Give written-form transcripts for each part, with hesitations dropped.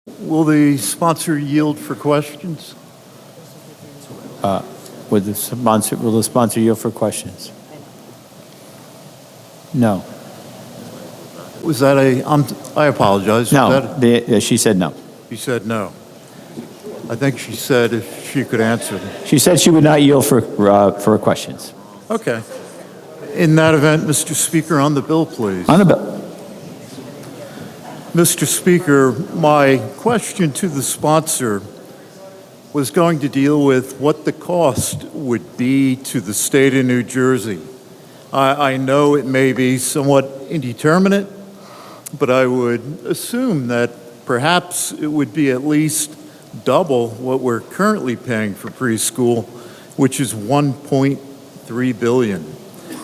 Will the sponsor yield for questions? Will the sponsor yield for questions? No. Was that I apologize. No, she said no. You said no. I think she said if she could answer them. She said she would not yield for questions. Okay. In that event, Mr. Speaker, on the bill, please. On the bill. Mr. Speaker, my question to the sponsor was going to deal with what the cost would be to the state of New Jersey. I know it may be somewhat indeterminate, but I would assume that perhaps it would be at least double what we're currently paying for preschool, which is $1.3 billion,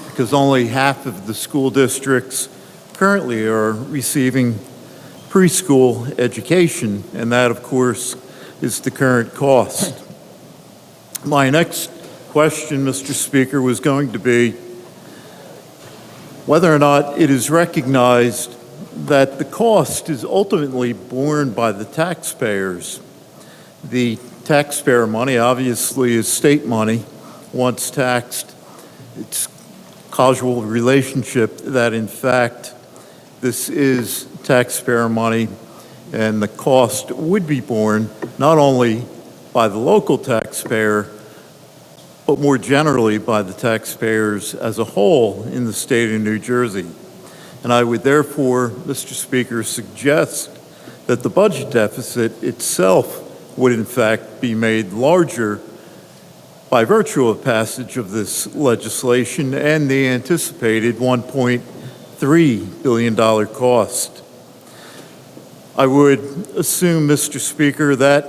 because only half of the school districts currently are receiving preschool education, and that, of course, is the current cost. My next question, Mr. Speaker, was going to be whether or not it is recognized that the cost is ultimately borne by the taxpayers. The taxpayer money obviously is state money. Once taxed, it's causal relationship that in fact this is taxpayer money, and the cost would be borne not only by the local taxpayer, but more generally by the taxpayers as a whole in the state of New Jersey. And I would therefore, Mr. Speaker, suggest that the budget deficit itself would in fact be made larger by virtue of passage of this legislation and the anticipated $1.3 billion cost. I would assume, Mr. Speaker, that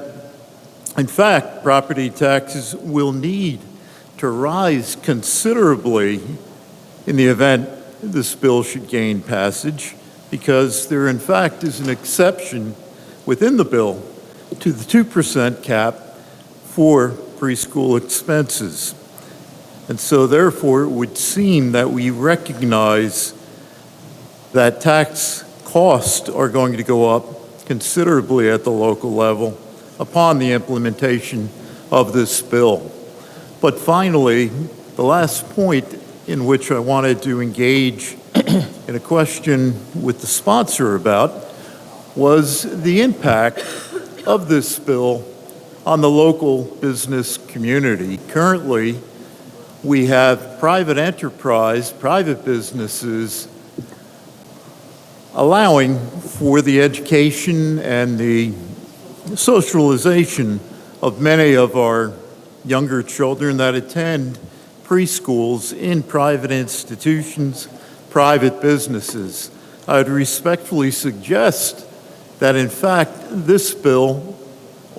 in fact property taxes will need to rise considerably in the event this bill should gain passage, because there in fact is an exception within the bill to the 2% cap for preschool expenses. And so therefore it would seem that we recognize that tax costs are going to go up considerably at the local level upon the implementation of this bill. But finally, the last point in which I wanted to engage in a question with the sponsor about was the impact of this bill on the local business community. Currently, we have private enterprise, private businesses allowing for the education and the socialization of many of our younger children that attend preschools in private institutions, private businesses. I would respectfully suggest that in fact this bill,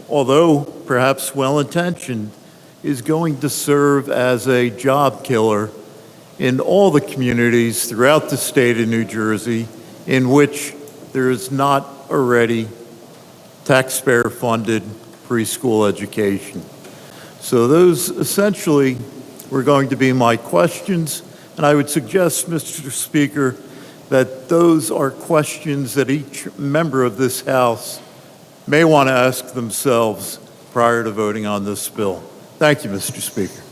although perhaps well-intentioned, is going to serve as a job killer in all the communities throughout the state of New Jersey in which there is not already taxpayer-funded preschool education. So those essentially were going to be my questions, and I would suggest, Mr. Speaker, that those are questions that each member of this House may want to ask themselves prior to voting on this bill. Thank you, Mr. Speaker.